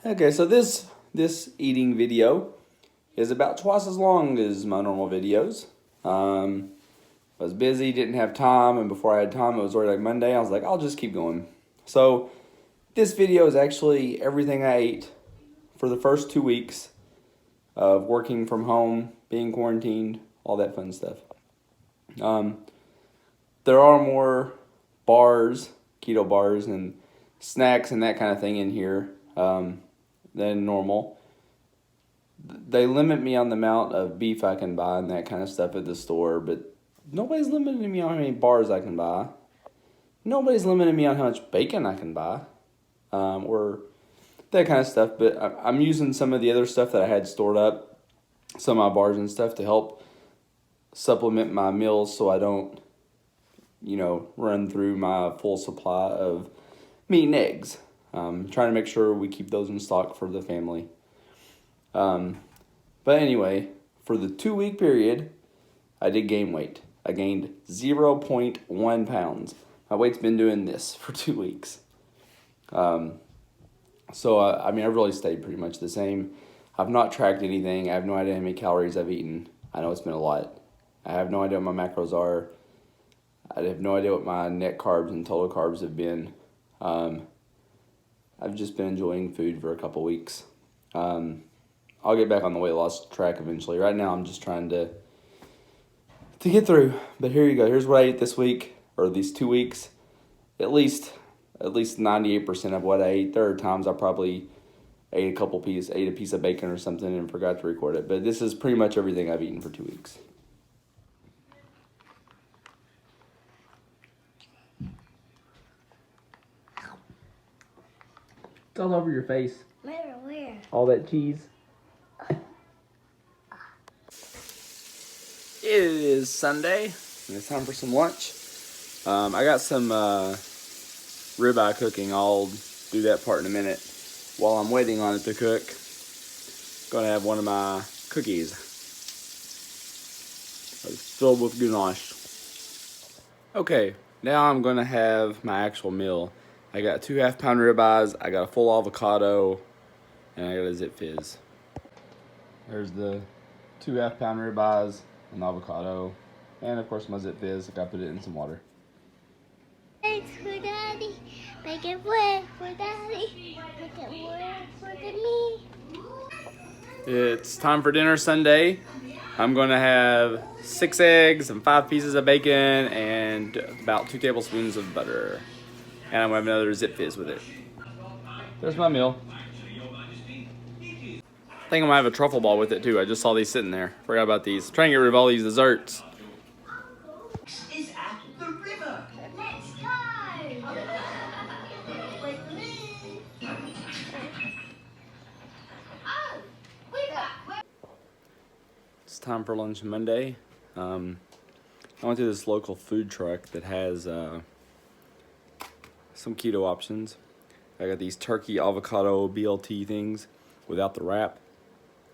Okay, so this eating video is about twice as long as my normal videos. I was busy, didn't have time, and before I had time, it was already like Monday. I was like, I'll just keep going. So this video is actually everything I ate for the first 2 weeks of working from home, being quarantined, all that fun stuff. There are more bars, keto bars, and snacks and that kind of thing in here than normal. They limit me on the amount of beef I can buy and that kind of stuff at the store, but nobody's limiting me on how many bars I can buy. Nobody's limiting me on how much bacon I can buy, or that kind of stuff. But I'm using some of the other stuff that I had stored up, some of my bars and stuff, to help supplement my meals so I don't, run through my full supply of meat and eggs. Trying to make sure we keep those in stock for the family. But anyway, for the 2 week period, I did gain weight. I gained 0.1 pounds. My weight's been doing this for 2 weeks. So I've really stayed pretty much the same. I've not tracked anything. I have no idea how many calories I've eaten. I know it's been a lot. I have no idea what my macros are. I have no idea what my net carbs and total carbs have been. I've just been enjoying food for a couple weeks. I'll get back on the weight loss track eventually. Right now, I'm just trying to get through. But here you go. Here's what I ate this week, or these 2 weeks. At least 98% of what I ate. There are times I probably ate a piece of bacon or something and forgot to record it. But this is pretty much everything I've eaten for 2 weeks. It's all over your face. Where? All that cheese. It is Sunday, and it's time for some lunch. I got some ribeye cooking. I'll do that part in a minute. While I'm waiting on it to cook, gonna have one of my cookies. It's filled with ganache. Okay, now I'm gonna have my actual meal. I got 2 half-pound ribeyes, I got a full avocado, and I got a Zip Fizz. There's the 2 half-pound ribeyes, an avocado, and of course my Zip Fizz. I gotta put it in some water. Thanks for Daddy. Make it work for Daddy. Make it work for me. It's time for dinner Sunday. I'm gonna have 6 eggs and 5 pieces of bacon and about 2 tablespoons of butter. And I'm gonna have another Zip Fizz with it. There's my meal. I think I'm gonna have a truffle ball with it too. I just saw these sitting there. Forgot about these. Trying to get rid of all these desserts. Is at the river. Let's go. With me. Oh, river. It's time for lunch Monday. I went to this local food truck that has some keto options. I got these turkey avocado BLT things without the wrap.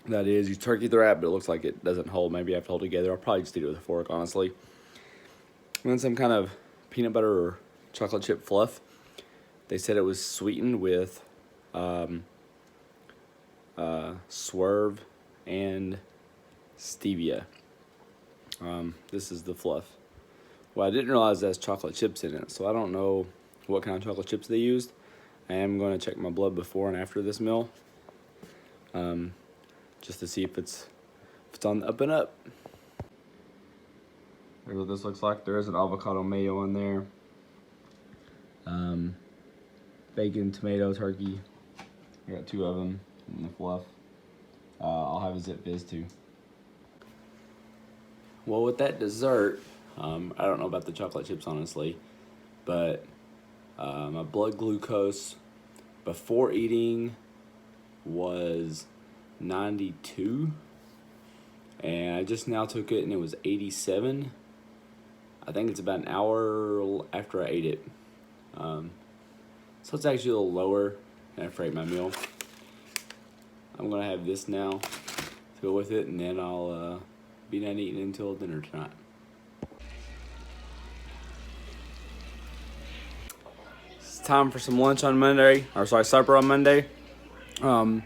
That is, you turkey the wrap, but it looks like it doesn't hold. Maybe I have to hold it together. I'll probably just eat it with a fork, honestly. And then some kind of peanut butter or chocolate chip fluff. They said it was sweetened with Swerve and stevia. This is the fluff. Well, I didn't realize there's chocolate chips in it, so I don't know what kind of chocolate chips they used. I am going to check my blood before and after this meal, just to see if it's on the up and up. Here's what this looks like. There is an avocado mayo in there. Bacon, tomato, turkey. I got 2 of them in the fluff. I'll have a Zip Fizz too. Well, with that dessert, I don't know about the chocolate chips honestly, but my blood glucose before eating was 92, and I just now took it and it was 87. I think it's about an hour after I ate it. So it's actually a little lower after I ate my meal. I'm gonna have this now to go with it, and then I'll be done eating until dinner tonight. It's time for some lunch on Monday, supper on Monday. And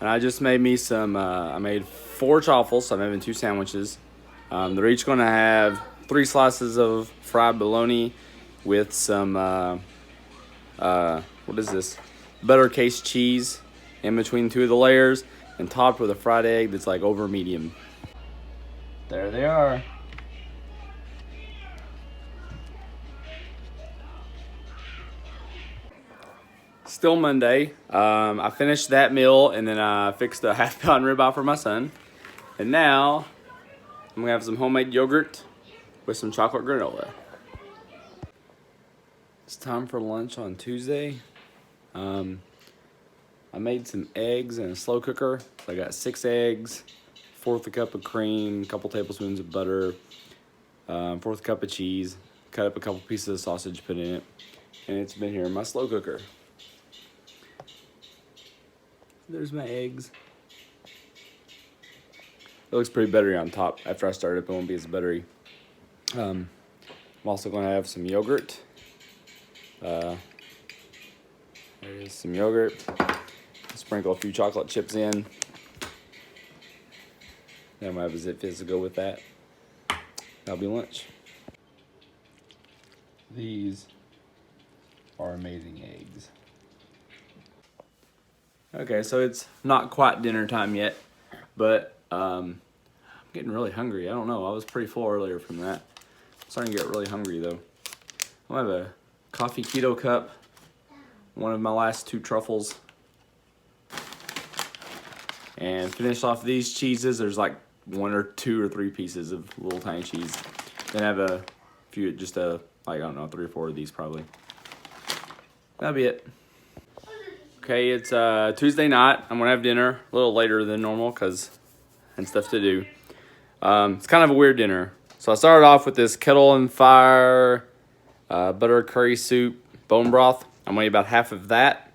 I just made me some, I made 4 chaffles, so I'm having 2 sandwiches. They're each going to have 3 slices of fried bologna with some, what is this? Butter case cheese in between 2 of the layers and topped with a fried egg that's like over medium. There they are. Still Monday. I finished that meal and then I fixed a half-pound ribeye for my son. And now I'm gonna have some homemade yogurt with some chocolate granola. It's time for lunch on Tuesday. I made some eggs in a slow cooker. I got 6 eggs, 1/4 cup of cream, a couple tablespoons of butter, 1/4 cup of cheese, cut up a couple pieces of sausage, put in it, and it's been here in my slow cooker. There's my eggs. It looks pretty buttery on top. After I start it won't be as buttery. I'm also going to have some yogurt. There is some yogurt. Sprinkle a few chocolate chips in. Then we'll have a Zit Fizz to go with that. That'll be lunch. These are amazing eggs. Okay, so it's not quite dinner time yet, but I'm getting really hungry. I don't know. I was pretty full earlier from that. I'm starting to get really hungry though. I have a coffee keto cup, one of my last 2 truffles, and finish off these cheeses. There's like 1 or 2 or 3 pieces of little tiny cheese. Then I have a few, just like I don't know, 3 or 4 of these probably. That'll be it. Okay, it's Tuesday night. I'm gonna have dinner a little later than normal and stuff to do. It's kind of a weird dinner. So I started off with this kettle and fire butter curry soup bone broth. I'm gonna eat about half of that.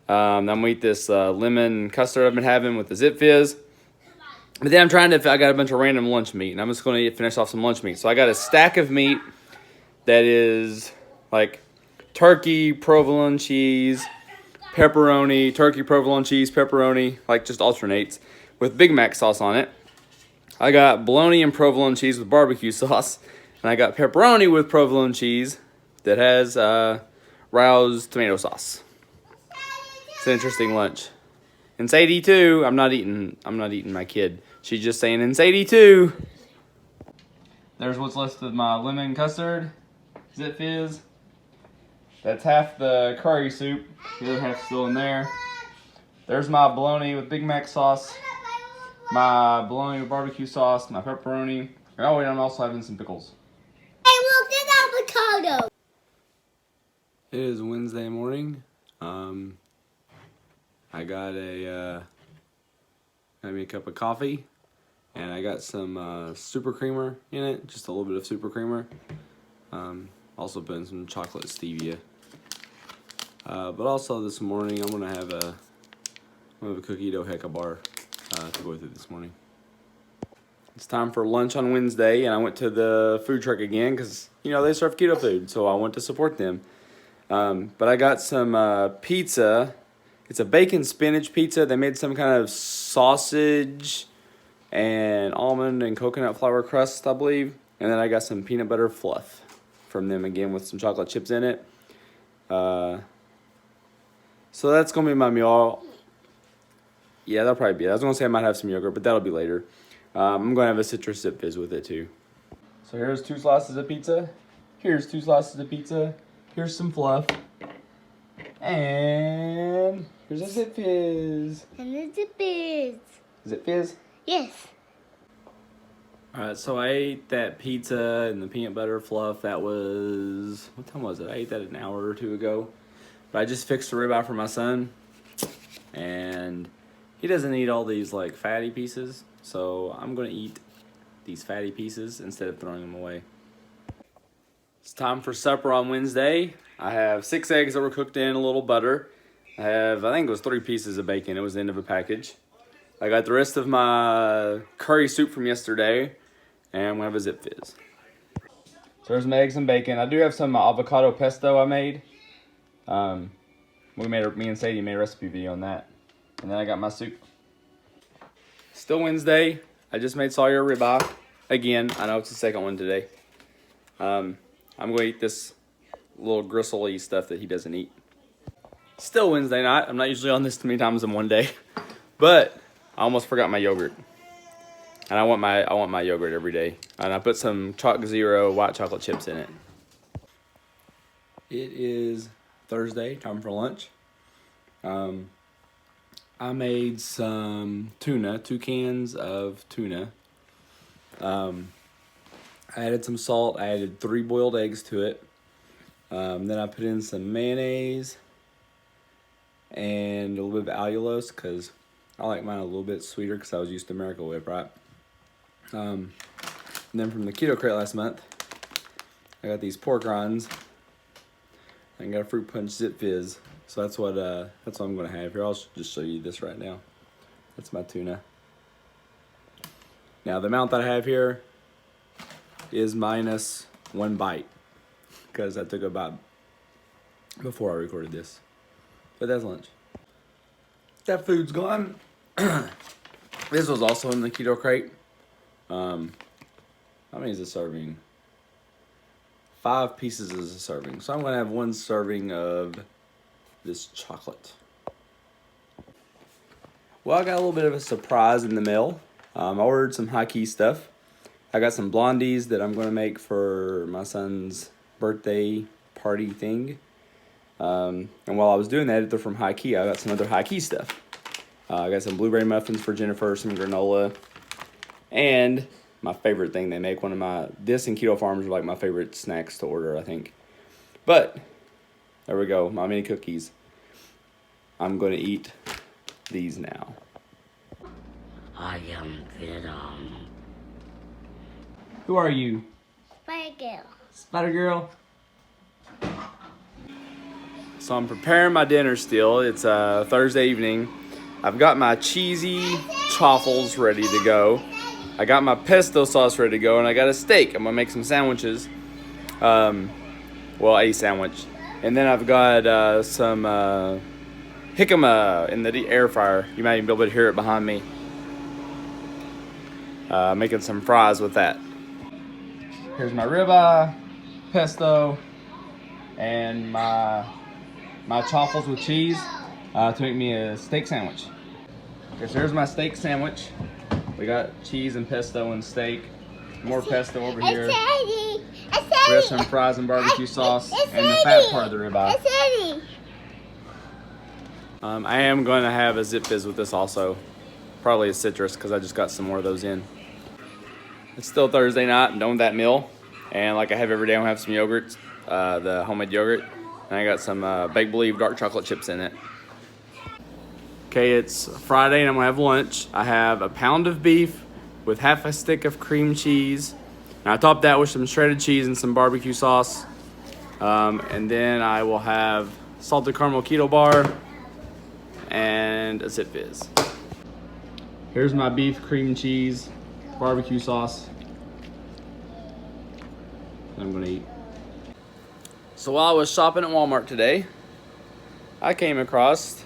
I'm gonna eat this lemon custard I've been having with the Zit Fizz. But then I got a bunch of random lunch meat, and I'm just gonna finish off some lunch meat. So I got a stack of meat that is like turkey, provolone cheese, pepperoni, turkey, provolone cheese, pepperoni, like just alternates, with Big Mac sauce on it. I got bologna and provolone cheese with barbecue sauce, and I got pepperoni with provolone cheese that has Rao's tomato sauce. It's an interesting lunch. And Sadie too. I'm not eating my kid. She's just saying, and Sadie too. There's what's left of my lemon custard, Zit Fizz. That's half the curry soup. The other half's still in there. There's my bologna with Big Mac sauce, my bologna with barbecue sauce, my pepperoni. Oh, and I'm also having some pickles. Hey, look, there's avocado. It is Wednesday morning. I got got me a cup of coffee, and I got some super creamer in it, just a little bit of super creamer. Also put in some chocolate stevia. But also this morning I'm gonna have a cookie dough hecka bar to go with it this morning. It's time for lunch on Wednesday, and I went to the food truck again because they serve keto food, so I went to support them. But I got some pizza. It's a bacon spinach pizza. They made some kind of sausage and almond and coconut flour crust, I believe. And then I got some peanut butter fluff from them again with some chocolate chips in it. So that's going to be my meal. Yeah, that'll probably be it. I was going to say I might have some yogurt, but that'll be later. I'm going to have a citrus Zit Fizz with it too. So here's 2 slices of pizza. Here's 2 slices of pizza. Here's some fluff. And here's a Zit Fizz. And the Zit Fizz. Zit Fizz? Yes. Alright, so I ate that pizza and the peanut butter fluff. That was, what time was it? I ate that an hour or 2 ago. But I just fixed a ribeye for my son. And he doesn't eat all these like fatty pieces. So I'm going to eat these fatty pieces instead of throwing them away. It's time for supper on Wednesday. I have 6 eggs that were cooked in a little butter. I think it was 3 pieces of bacon. It was the end of a package. I got the rest of my curry soup from yesterday, and I'm gonna have a Zit Fizz. So there's my eggs and bacon. I do have some avocado pesto I made. Me and Sadie made a recipe video on that. And then I got my soup. Still Wednesday. I just made Sawyer ribeye. Again, I know it's the second one today. I'm going to eat this little gristle-y stuff that he doesn't eat. Still Wednesday night. I'm not usually on this too many times in one day. But I almost forgot my yogurt. And I want my yogurt every day. And I put some Chalk Zero white chocolate chips in it. It is Thursday, time for lunch. I made some tuna, 2 cans of tuna. I added some salt. I added 3 boiled eggs to it. Then I put in some mayonnaise and a little bit of allulose because I like mine a little bit sweeter because I was used to Miracle Whip, right? And then from the Keto Crate last month, I got these pork rinds. I got a fruit punch zip fizz. So that's what I'm gonna have here. I'll just show you this right now. That's my tuna. Now the amount that I have here is minus 1 bite because I took a bite before I recorded this. But that's lunch. That food's gone. This was also in the Keto Crate. How many is a serving? 5 pieces is a serving. So I'm gonna have 1 serving of this chocolate. Well, I got a little bit of a surprise in the mail. I ordered some high key stuff. I got some blondies that I'm gonna make for my son's birthday party thing. And while I was doing that, they're from High Key. I got some other High Key stuff. I got some blueberry muffins for Jennifer, some granola, and my favorite thing they make. This and Keto Farms are like my favorite snacks to order, I think. But there we go, my mini cookies. I'm going to eat these now. I am Venom. Who are you? Spider Girl. Spider Girl. So I'm preparing my dinner still. It's Thursday evening. I've got my cheesy chaffles ready to go. I got my pesto sauce ready to go, and I got a steak. I'm gonna make some sandwiches. Well, a sandwich. And then I've got some jicama in the air fryer. You might even be able to hear it behind me. Making some fries with that. Here's my ribeye, pesto, and my chaffles with cheese to make me a steak sandwich. Okay, so here's my steak sandwich. We got cheese and pesto and steak. More pesto over here. We have some fries and barbecue sauce and the fat part of the ribeye. I am going to have a zip fizz with this also. Probably a citrus because I just got some more of those in. It's still Thursday night. I'm done with that meal. And like I have every day, I'm going to have some yogurt, the homemade yogurt. And I got some Baked Believe dark chocolate chips in it. Okay, it's Friday and I'm going to have lunch. I have a pound of beef with half a stick of cream cheese. And I top that with some shredded cheese and some barbecue sauce. And then I will have salted caramel keto bar and a zip fizz. Here's my beef, cream cheese, barbecue sauce. And I'm gonna eat. So while I was shopping at Walmart today, I came across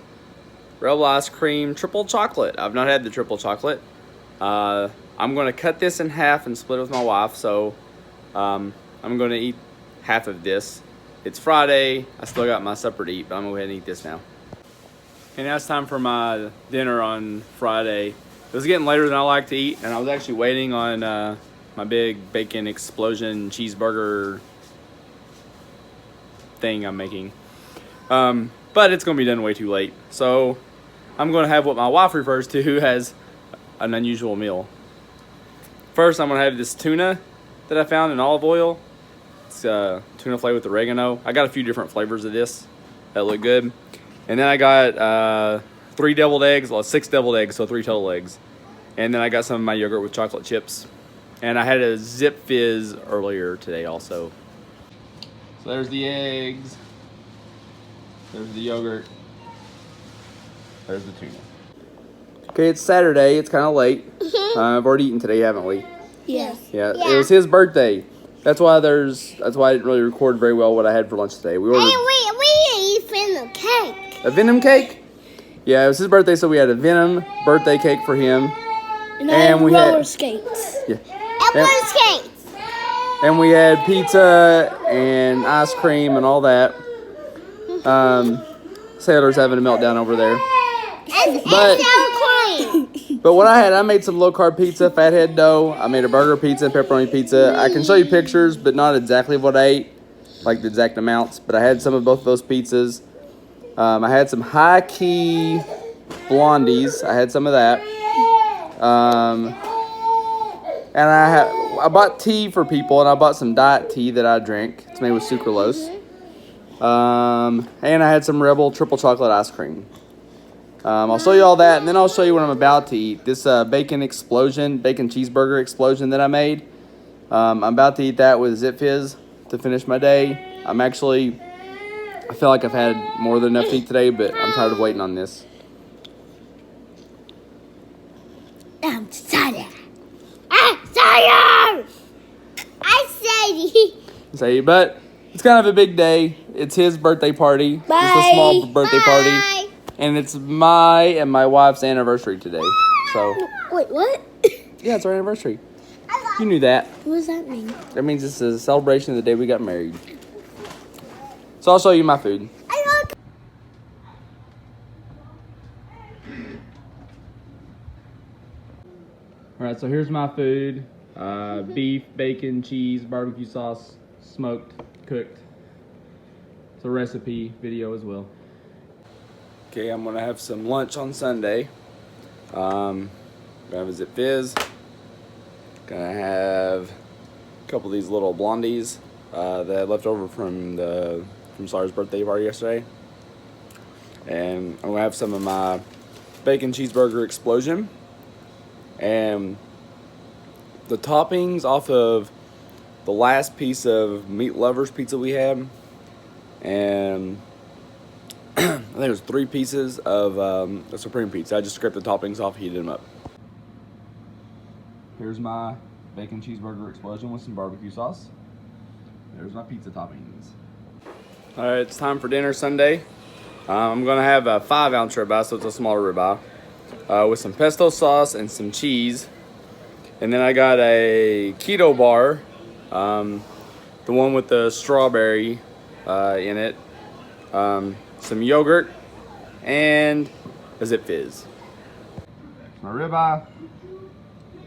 Rebel Ice Cream Triple Chocolate. I've not had the triple chocolate. I'm gonna cut this in half and split it with my wife. So I'm gonna eat half of this. It's Friday. I still got my supper to eat, but I'm gonna go ahead and eat this now. And now it's time for my dinner on Friday. It was getting later than I like to eat, and I was actually waiting on my big bacon explosion cheeseburger thing I'm making. But it's going to be done way too late. So I'm going to have what my wife refers to as an unusual meal. First, I'm going to have this tuna that I found in olive oil. It's tuna flavored with oregano. I got a few different flavors of this that look good. And then I got 3 deviled eggs, well 6 deviled eggs, so 3 total eggs. And then I got some of my yogurt with chocolate chips. And I had a zip fizz earlier today also. So there's the eggs. There's the yogurt. There's the tuna. Okay, it's Saturday. It's kind of late. I've already eaten today, haven't we? Yes. Yeah, it was his birthday. That's why I didn't really record very well what I had for lunch today. We ordered we eat venom cake. a Venom cake. Yeah, it was his birthday, so we had a Venom birthday cake for him. And we roller had skates. yeah, And roller skates. and we had pizza and ice cream and all that. Sailor's having a meltdown over there. But what I made some low carb pizza, fathead dough. I made a burger pizza and pepperoni pizza. I can show you pictures, but not exactly what I ate, like the exact amounts. But I had some of both of those pizzas. I had some high key blondies. I had some of that. And I bought tea for people, and I bought some diet tea that I drink. It's made with sucralose. And I had some Rebel triple chocolate ice cream. I'll show you all that, and then I'll show you what I'm about to eat. This bacon cheeseburger explosion that I made. I'm about to eat that with Zip Fizz to finish my day. I feel like I've had more than enough to eat today, but I'm tired of waiting on this. I'm tired. I'm tired. But it's kind of a big day. It's his birthday party. Bye. It's a small birthday party. Bye. And it's my and my wife's anniversary today. So, Wait, what? yeah, it's our anniversary. You knew that. What does that mean? That means it's a celebration of the day we got married. So I'll show you my food. Alright, so here's my food. Beef, bacon, cheese, barbecue sauce, smoked, cooked. It's a recipe video as well. Okay, I'm gonna have some lunch on Sunday. Gonna have a Zip Fizz. Gonna have a couple of these little blondies that I left over from Sarah's birthday party yesterday. And I'm gonna have some of my bacon cheeseburger explosion. And the toppings off of the last piece of Meat Lovers pizza we had, and I think it was 3 pieces of a Supreme pizza. I just scraped the toppings off, heated them up. Here's my bacon cheeseburger explosion with some barbecue sauce. There's my pizza toppings. All right, it's time for dinner Sunday. I'm gonna have a 5-ounce ribeye, so it's a smaller ribeye, with some pesto sauce and some cheese. And then I got a keto bar, the one with the strawberry in it, some yogurt, and a Zip Fizz. My ribeye,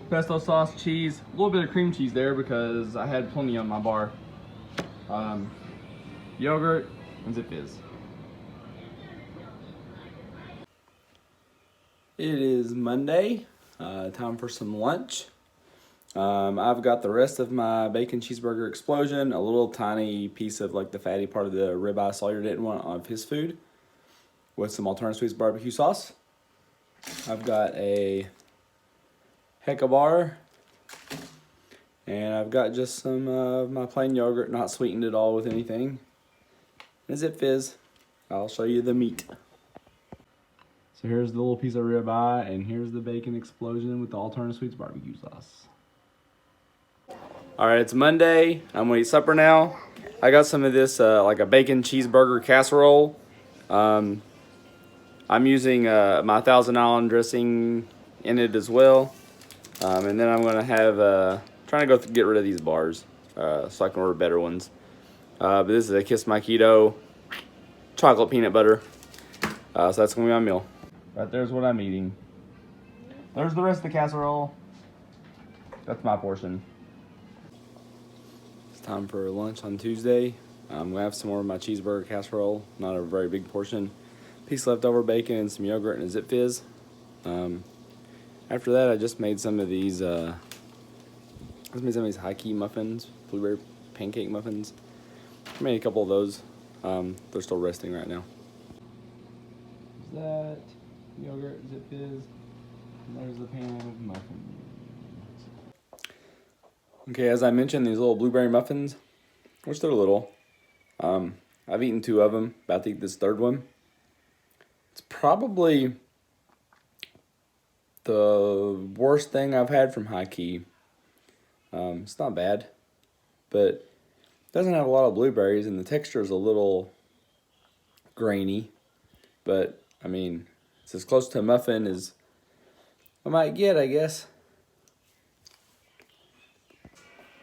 pesto sauce, cheese, a little bit of cream cheese there because I had plenty on my bar. Yogurt and Zip Fizz. It is Monday, time for some lunch. I've got the rest of my bacon cheeseburger explosion, a little tiny piece of like the fatty part of the ribeye Sawyer didn't want of his food, with some Alternative Sweets barbecue sauce. I've got a Hecka bar, and I've got just some of my plain yogurt, not sweetened at all with anything. And Zip Fizz. I'll show you the meat. So here's the little piece of ribeye, and here's the bacon explosion with the Alternative Sweets barbecue sauce. All right, it's Monday. I'm gonna eat supper now. I got some of this, like a bacon cheeseburger casserole. I'm using my 1,000 Island dressing in it as well. And then I'm gonna have, trying to go get rid of these bars so I can order better ones. But this is a Kiss My Keto chocolate peanut butter. So that's gonna be my meal. Right there's what I'm eating. There's the rest of the casserole. That's my portion. It's time for lunch on Tuesday. I'm gonna have some more of my cheeseburger casserole, not a very big portion. Piece leftover bacon and some yogurt and a Zip Fizz. After that, I just made some of these. High key muffins, blueberry pancake muffins. I made a couple of those. They're still resting right now. There's that yogurt, Zip Fizz, and there's the pan of muffins. Okay, as I mentioned, these little blueberry muffins, which they're little. I've eaten 2 of them. About to eat this 3rd one. It's probably the worst thing I've had from High Key. It's not bad, but it doesn't have a lot of blueberries, and the texture is a little grainy. But I mean, It's as close to a muffin as I might get, I guess.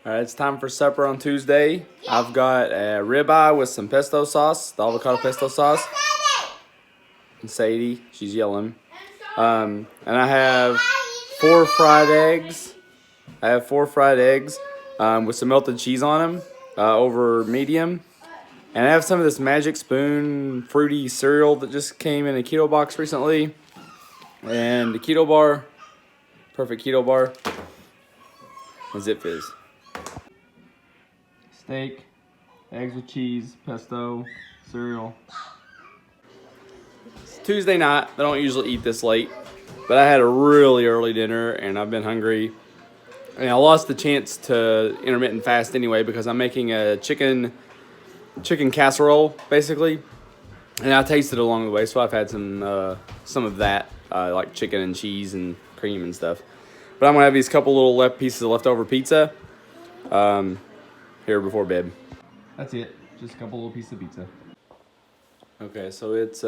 All right, it's time for supper on Tuesday. I've got a ribeye with some pesto sauce, the avocado pesto sauce. And Sadie, she's yelling. And I have 4 fried eggs. With some melted cheese on them over medium. And I have some of this Magic Spoon fruity cereal that just came in a keto box recently. And the keto bar, perfect keto bar, and Zip Fizz. Steak, eggs with cheese, pesto, cereal. It's Tuesday night. I don't usually eat this late, but I had a really early dinner and I've been hungry. And I lost the chance to intermittent fast anyway because I'm making a chicken casserole basically, and I tasted it along the way, so I've had some of that, like chicken and cheese and cream and stuff. But I'm gonna have these couple little pieces of leftover pizza here before bed. That's it, just a couple little pieces of pizza. Okay, so it's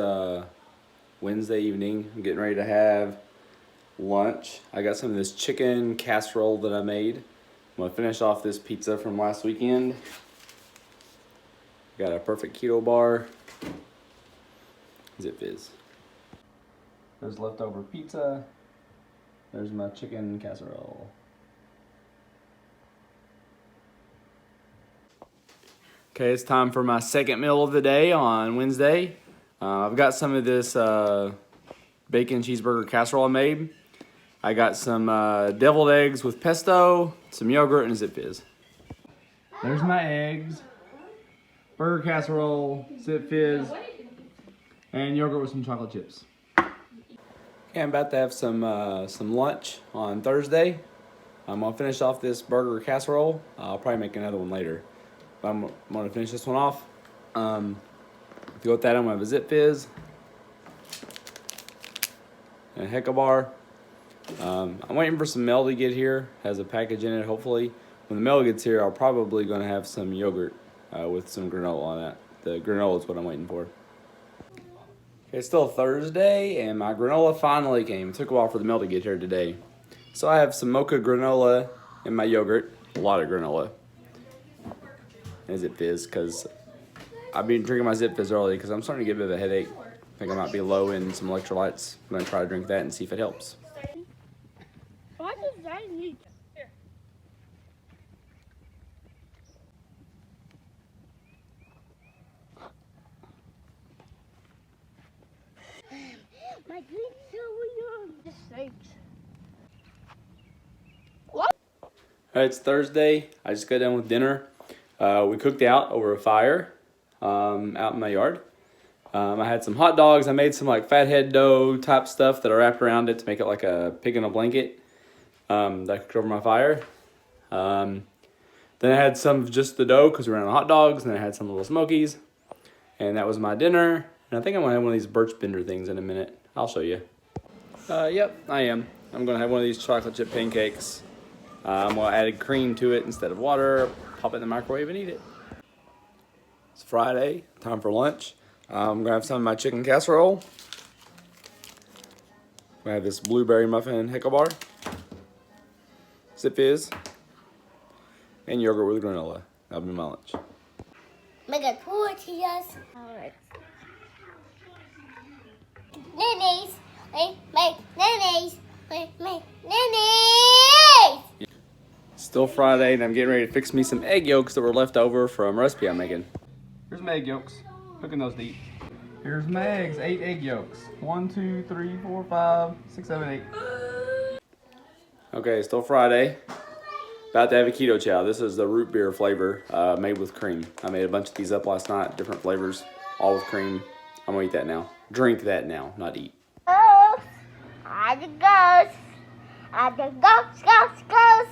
Wednesday evening. I'm getting ready to have lunch. I got some of this chicken casserole that I made. I'm gonna finish off this pizza from last weekend. Got a perfect keto bar. Zip Fizz. There's leftover pizza. There's my chicken casserole. Okay, it's time for my second meal of the day on Wednesday. I've got some of this bacon cheeseburger casserole I made. I got some deviled eggs with pesto, some yogurt, and a Zip Fizz. There's my eggs. Burger casserole, Zip Fizz, and yogurt with some chocolate chips. Okay, I'm about to have some lunch on Thursday. I'm gonna finish off this burger casserole. I'll probably make another one later, but I'm gonna finish this one off. To go with that, I'm gonna have a Zip Fizz and a Hecka bar. I'm waiting for some mail to get here. Has a package in it, hopefully. When the mail gets here, I'll probably gonna have some yogurt with some granola on that. The granola is what I'm waiting for. Okay, it's still Thursday, and my granola finally came. It took a while for the mail to get here today. So I have some mocha granola in my yogurt. A lot of granola. And Zip Fizz, because I've been drinking my Zip Fizz early because I'm starting to get a bit of a headache. I think I might be low in some electrolytes. I'm going to try to drink that and see if it helps. Why does that need? Here. My drink's so young. Just sakes. What? Alright, it's Thursday. I just got done with dinner. We cooked out over a fire out in my yard. I had some hot dogs. I made some like fathead dough type stuff that I wrapped around it to make it like a pig in a blanket that I cooked over my fire. Then I had some of just the dough because we ran out of hot dogs. And then I had some little smokies. And that was my dinner. And I think I'm going to have one of these birch bender things in a minute. I'll show you. Yep, I am. I'm going to have one of these chocolate chip pancakes. I'm going to add cream to it instead of water. Pop it in the microwave and eat it. It's Friday. Time for lunch. I'm going to have some of my chicken casserole. I'm going to have this blueberry muffin Hecka bar. Zip Fizz. And yogurt with granola. That'll be my lunch. Make a tortillas. Alright. Nannies. Make nannies. Make nannies. Still Friday, and I'm getting ready to fix me some egg yolks that were left over from a recipe I'm making. Here's my egg yolks. Cooking those to eat. Here's my eggs. 8 egg yolks. 1, 2, 3, 4, 5, 6, 7, 8. Okay, still Friday. About to have a keto chow. This is the root beer flavor made with cream. I made a bunch of these up last night, different flavors, all with cream. I'm gonna eat that now. Drink that now, not eat. Oh, I just goes. I just goes.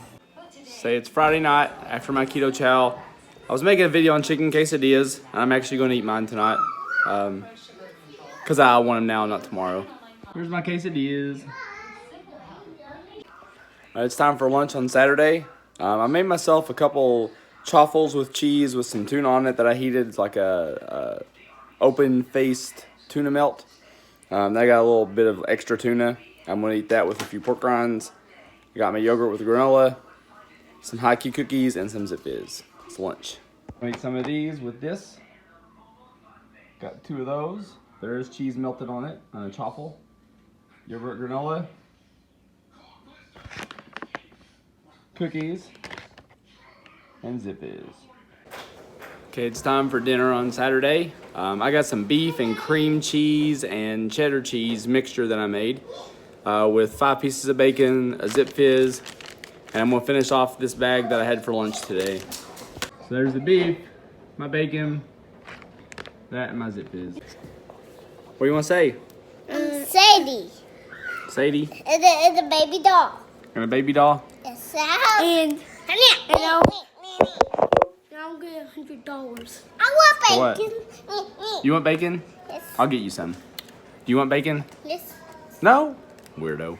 Say it's Friday night after my keto chow. I was making a video on chicken quesadillas, and I'm actually going to eat mine tonight. Because I want them now, not tomorrow. Here's my quesadillas. It's time for lunch on Saturday. I made myself a couple chaffles with cheese with some tuna on it that I heated. It's like a open-faced tuna melt. I got a little bit of extra tuna. I'm gonna eat that with a few pork rinds. I got my yogurt with granola, some high key cookies, and some Zip Fizz. It's lunch. I'm gonna eat some of these with this. Got 2 of those. There's cheese melted on it on a chaffle. Yogurt granola. Cookies. And Zip Fizz. Okay, it's time for dinner on Saturday. I got some beef and cream cheese and cheddar cheese mixture that I made with 5 pieces of bacon, a Zip Fizz, and I'm gonna finish off this bag that I had for lunch today. So there's the beef, my bacon, that, and my Zip Fizz. What do you want to say? Sadie. Sadie? It's a baby doll. And a baby doll? Yes, and I'll get $100. I For want what? bacon. You want bacon? Yes. I'll get you some. Do you want bacon? Yes. No? Weirdo.